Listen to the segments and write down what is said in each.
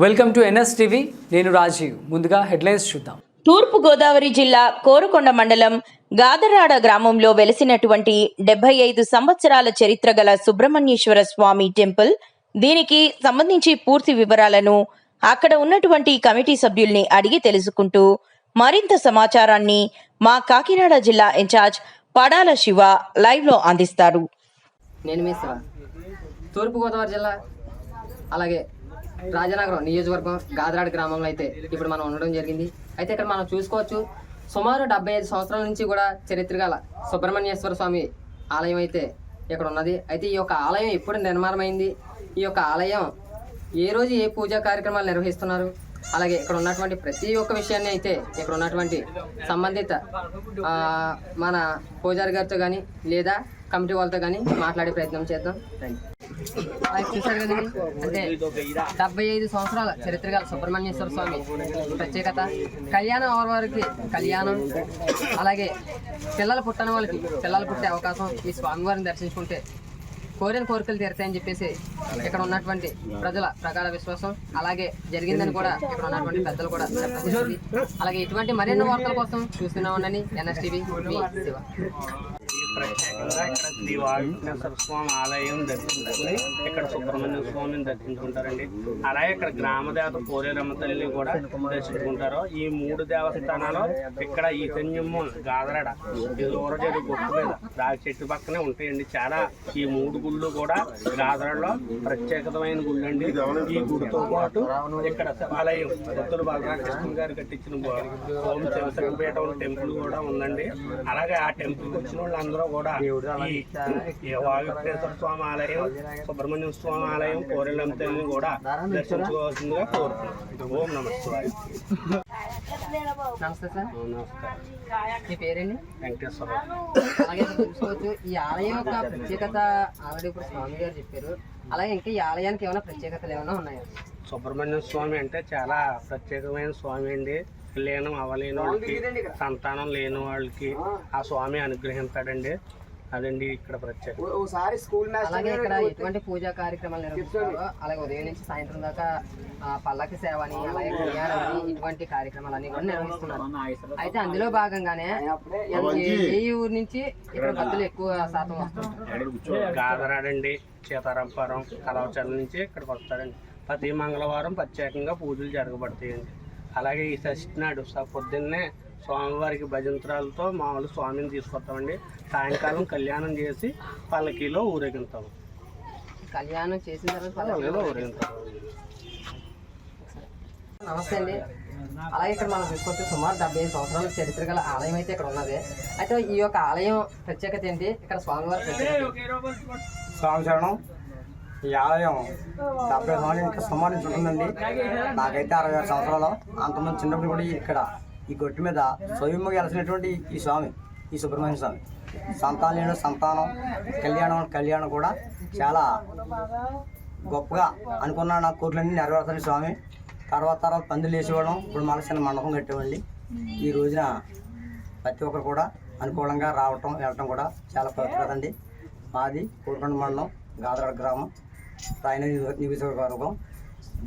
Welcome to NS TV. నేను రాజీవ్. ముందుగా headlines చూద్దాం. తూర్పుగోదావరి జిల్లా కోరుకొండ మండలం గాదరాడ గ్రామంలో వెలిసినటువంటి 75 సంవత్సరాల చరిత్ర గల సుబ్రహ్మణ్యేశ్వర స్వామి టెంపుల్. దీనికి సంబంధించి పూర్తి వివరాలను అక్కడ ఉన్నటువంటి కమిటీ సభ్యుల్ని అడిగి తెలుసుకుంటూ మరింత సమాచారాన్ని మా కాకినాడ జిల్లా ఇన్ఛార్జ్ పడాల శివ లైవ్ లో అందిస్తారు. నేను మీ శివ, తూర్పుగోదావరి జిల్లా అలాగే రాజనగరం నియోజకవర్గం గాదరాడ గ్రామంలో అయితే ఇప్పుడు మనం ఉండడం జరిగింది. అయితే ఇక్కడ మనం చూసుకోవచ్చు, సుమారు 75 సంవత్సరాల నుంచి కూడా చరిత్ర గల సుబ్రహ్మణ్యేశ్వర స్వామి ఆలయం అయితే ఇక్కడ ఉన్నది. అయితే ఈ యొక్క ఆలయం ఎప్పుడు నిర్మాణమైంది, ఈ యొక్క ఆలయం ఏ రోజు ఏ పూజా కార్యక్రమాలు నిర్వహిస్తున్నారు, అలాగే ఇక్కడ ఉన్నటువంటి ప్రతి ఒక్క విషయాన్ని అయితే ఇక్కడ ఉన్నటువంటి సంబంధిత మన పూజారి గారితో కానీ లేదా కమిటీ వాళ్ళతో కానీ మాట్లాడే ప్రయత్నం చేద్దాం. రండి. చూసారు కదండి, అంటే 75 సంవత్సరాల చరిత్ర గల సుబ్రహ్మణ్యేశ్వర స్వామి ప్రత్యేకత. కళ్యాణం వారికి కళ్యాణం, అలాగే పిల్లలు పుట్టని వాళ్ళకి పిల్లలు పుట్టే అవకాశం ఈ స్వామివారిని దర్శించుకుంటే కోరిన కోరికలు తీరుతాయని చెప్పేసి ఇక్కడ ఉన్నటువంటి ప్రజల ప్రగాఢ విశ్వాసం. అలాగే జరిగిందని కూడా ఇక్కడ ఉన్నటువంటి పెద్దలు కూడా చెప్పారు. అలాగే ఇటువంటి మరిన్ని వార్తల కోసం చూస్తూనే ఉండండి ఎన్ఎస్ టీవీ. మీ శివ. ప్రత్యేకంగా ఇక్కడ శ్రీ వాయునేశ్వర స్వామి ఆలయం దర్శించుకుని ఇక్కడ సుబ్రహ్మణ్య స్వామిని దర్శించుకుంటారండి. అలాగే ఇక్కడ గ్రామదేవత పోలేరమ్మ తల్లిని కూడా దర్శించుకుంటారు. ఈ 3 దేవస్థానాలు ఇక్కడ ఈశాన్యము గాదరాడ దూరజేరు గొప్ప మీద రాగి చెట్టు పక్కనే ఉంటాయండి. చాలా ఈ 3 గుళ్ళు కూడా గాదరాడలో ప్రత్యేకమైన గుళ్ళు అండి. ఈ గుడితో పాటు ఇక్కడ శివాలయం భక్తులు బాలరామకృష్ణ గారు కట్టించిన ఓం శివశంకరపీఠం టెంపుల్ కూడా ఉందండి. అలాగే ఆ టెంపుల్కి వచ్చిన వాళ్ళందరూ కూడా ఈ వాయునేశ్వర స్వామి ఆలయం, సుబ్రహ్మణ్య స్వామి ఆలయం, పోలేరమ్మ తల్లిని కూడా దర్శించుకోవాల్సిందిగా కోరుతున్నాం. ఓం నమః శివాయ. నమస్తే సార్. నమస్కారం. మీ పేరండి? వెంకటేశ్వర. అలాగే చూసుకోవచ్చు, ఈ ఆలయం యొక్క ప్రత్యేకత ఆల్రెడీ ఇప్పుడు స్వామి గారు చెప్పారు. అలాగే ఇంకా ఈ ఆలయానికి ఏమైనా ప్రత్యేకతలు ఏమైనా ఉన్నాయా? సుబ్రహ్మణ్య స్వామి అంటే చాలా ప్రత్యేకమైన స్వామి అండి. కళ్యాణం అవ్వలేని వాళ్ళకి, సంతానం లేని వాళ్ళకి ఆ స్వామి అనుగ్రహిస్తాడండి. అదండి ఇక్కడ ప్రత్యేకత. అలాగే ఇక్కడ ఎటువంటి పూజా కార్యక్రమాలు నిర్వహిస్తారో, అలాగే ఉదయం నుంచి సాయంత్రం దాకా పల్లకి సేవ అని, అలాగే కళ్యాణం అని, ఇటువంటి కార్యక్రమాలన్నీ కూడా నిర్వహిస్తున్నారు. అయితే అందులో భాగంగానే ఏ ఊరు నుంచి ఇక్కడ భక్తులు ఎక్కువ శాతం వస్తుంటారు? గాదరాడండి, సీతారాంపురం, కలవచర్ల నుంచి ఇక్కడికి వస్తారండి. ప్రతి మంగళవారం ప్రత్యేకంగా పూజలు జరగబడతాయండి. అలాగే ఈ షష్ఠి నాడు పొద్దున్నే స్వామివారికి భజంత్రాలతో మామూలు స్వామిని తీసుకొస్తామండి. సాయంకాలం కళ్యాణం చేసి పల్లకీలో ఊరేగిస్తాము. కళ్యాణం చేసిన తర్వాత ఊరేగిస్తాము. నమస్తే అండి. అలాగే ఇక్కడ మనం చూసుకోవచ్చు, సుమారు 75 సంవత్సరాల చరిత్ర గల ఆలయం అయితే ఇక్కడ ఉన్నది. అయితే ఈ యొక్క ఆలయం ప్రత్యేకత ఏంటి, ఇక్కడ స్వామివారి ప్రత్యేకత? స్వామి శరణం. ఈ ఆలయం 70 సంవత్సరాలు ఇంకా సుమారు ఉంటుందండి. నాకైతే 66 సంవత్సరాలు. అంతమంది చిన్నప్పుడు కూడా ఇక్కడ ఈ గొట్టు మీద స్వయంగా వెలిసినటువంటి ఈ స్వామి, ఈ సుబ్రహ్మణ్య స్వామి సంతానం లేని సంతానం, కళ్యాణం కూడా చాలా గొప్పగా అనుకున్న నా కోరికలన్నీ నెరవేరుతాయి స్వామి. తర్వాత పందులు వేసేవాళ్ళం, ఇప్పుడు మళ్ళీ చిన్న మండపం కట్టేవాళ్ళి. ఈ రోజున ప్రతి ఒక్కరు కూడా అనుకూలంగా రావటం వెళ్ళటం కూడా చాలా పవిత్రదండి. మాది కోరుకొండ మండలం గాదరాడ గ్రామం, రాయన నియోజకవర్గం.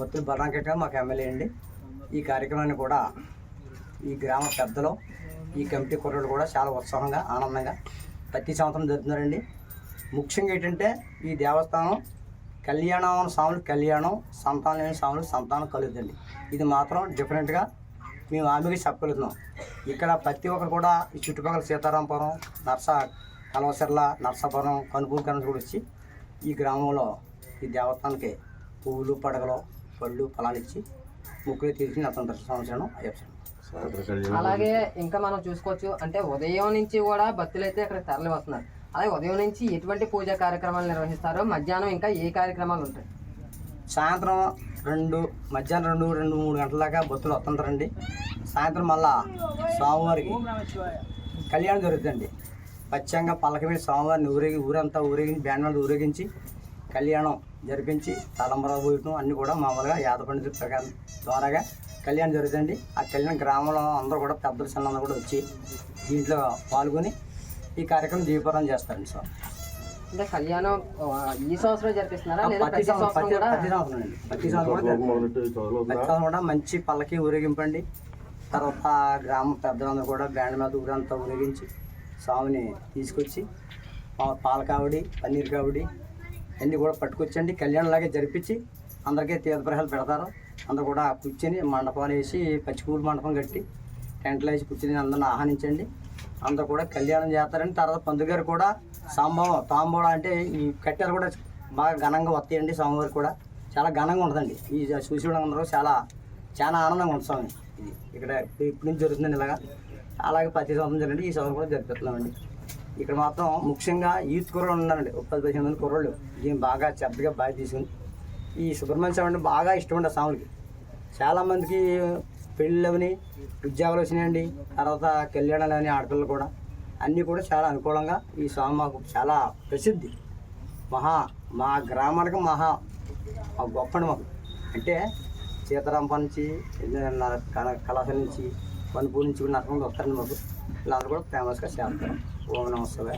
భక్తులు బలరాంకెట్ గారు మాకు ఎమ్మెల్యే అండి. ఈ కార్యక్రమాన్ని కూడా ఈ గ్రామ పెద్దలు, ఈ కమిటీ కుర్రలు కూడా చాలా ఉత్సాహంగా ఆనందంగా ప్రతి సంవత్సరం జరుపుతున్నారండి. ముఖ్యంగా ఏంటంటే ఈ దేవస్థానం కళ్యాణం స్వాములు కళ్యాణం, సంతానం లేని స్వాములు సంతానం కలుగుతుంది. ఇది మాత్రం డిఫరెంట్గా మేము ఆమెకి చెప్పగలుగుతున్నాం. ఇక్కడ ప్రతి ఒక్కరు కూడా ఈ చుట్టుపక్కల సీతారాంపురం, కలవసర్ల, నర్సాపురం, కనుపూరు కనుక కూడా వచ్చి ఈ గ్రామంలో ఈ దేవస్థానానికి పువ్వులు, పడగలు, పళ్ళు, ఫలానిచ్చి ముక్కులు తీర్చి అతను సంవత్సరం అయ్యారు. అలాగే ఇంకా మనం చూసుకోవచ్చు, అంటే ఉదయం నుంచి కూడా భక్తులు అయితే ఇక్కడ తరలి వస్తున్నారు. అలాగే ఉదయం నుంచి ఎటువంటి పూజా కార్యక్రమాలు నిర్వహిస్తారో, మధ్యాహ్నం ఇంకా ఏ కార్యక్రమాలు ఉంటాయి? సాయంత్రం మధ్యాహ్నం 2-3 గంటల దాకా భక్తులు వస్తుంటారండి. సాయంత్రం మళ్ళా స్వామివారికి కళ్యాణం జరుగుతుందండి. పచ్చంగా పల్లకి మీద స్వామివారిని ఊరంతా బ్యాండ్ ఊరేగించి కళ్యాణం జరిపించి తలంబరాలు పోయటం అన్నీ కూడా మామూలుగా యాద పండితుల ప్రకారం ద్వారాగా కళ్యాణం జరుగుతుందండి. ఆ కళ్యాణం గ్రామంలో అందరూ కూడా పెద్దలు చిన్న కూడా వచ్చి దీంట్లో పాల్గొని ఈ కార్యక్రమం జీవపరం చేస్తారండి. సార్ అంటే కళ్యాణం ఈ సంవత్సరం జరిపిస్తున్నారా లేదా ప్రతి ప్రతి సంవత్సరం కూడా సంవత్సరం అండి, ప్రతి సంవత్సరం కూడా ప్రతి సంవత్సరం కూడా మంచి పల్లకి ఊరేగింపండి. తర్వాత గ్రామ పెద్దలందరూ కూడా బ్యాండ్ మీద ఊరంతా ఊరేగించి స్వామిని తీసుకొచ్చి పాల కావడి, పన్నీర్ కావడి అన్నీ కూడా పట్టుకొచ్చండి. కళ్యాణంలాగే జరిపించి అందరికీ తీర్థప్రసాదాలు పెడతారు. అందరూ కూడా కూర్చొని మండపాలు వేసి పచ్చిపూల మండపం కట్టి టెంట్లు వేసి కూర్చొని అందరిని ఆహ్వానించండి. అందరూ కూడా కళ్యాణం చేస్తారండి. తర్వాత పంతులు గారు కూడా తాంబూలం అంటే ఈ కట్టెలు కూడా బాగా ఘనంగా వస్తాయండి. స్వామివారు కూడా చాలా ఘనంగా ఉంటుందండి. ఈ చూసి అందరూ చాలా ఆనందంగా ఉంటుంది స్వామి. ఇది ఇక్కడ ఇప్పటి నుంచి జరుగుతుందండి ఇలాగా. అలాగే ప్రతి సంవత్సరం జరిగింది, ఈ సంవత్సరం కూడా జరుపుతున్నామండి. ఇక్కడ మాత్రం ముఖ్యంగా యూత్ కుర్రోళ్ళు ఉన్నారండి, 10-15 మంది కుర్రోళ్ళు. దీన్ని బాగా శ్రద్ధగా బాగా తీసుకుని ఈ సుబ్రహ్మణ్య స్వామి అంటే బాగా ఇష్టం అండి. స్వామికి చాలామందికి పెళ్ళిళ్ళవని ఉద్యోగాలు వచ్చినాయండి. తర్వాత కళ్యాణాలు అని ఆడపిల్లలు కూడా అన్నీ కూడా చాలా అనుకూలంగా ఈ స్వామి మాకు చాలా ప్రసిద్ధి. మా గ్రామానికి గొప్పండి మాకు. అంటే సీతారాంప నుంచి కళాశాల నుంచి వనపూర్ నుంచి కూడా నరకం వస్తారండి మాకు. వీళ్ళందరూ కూడా ఫేమస్గా చేస్తారు. ఓం నమస్తే.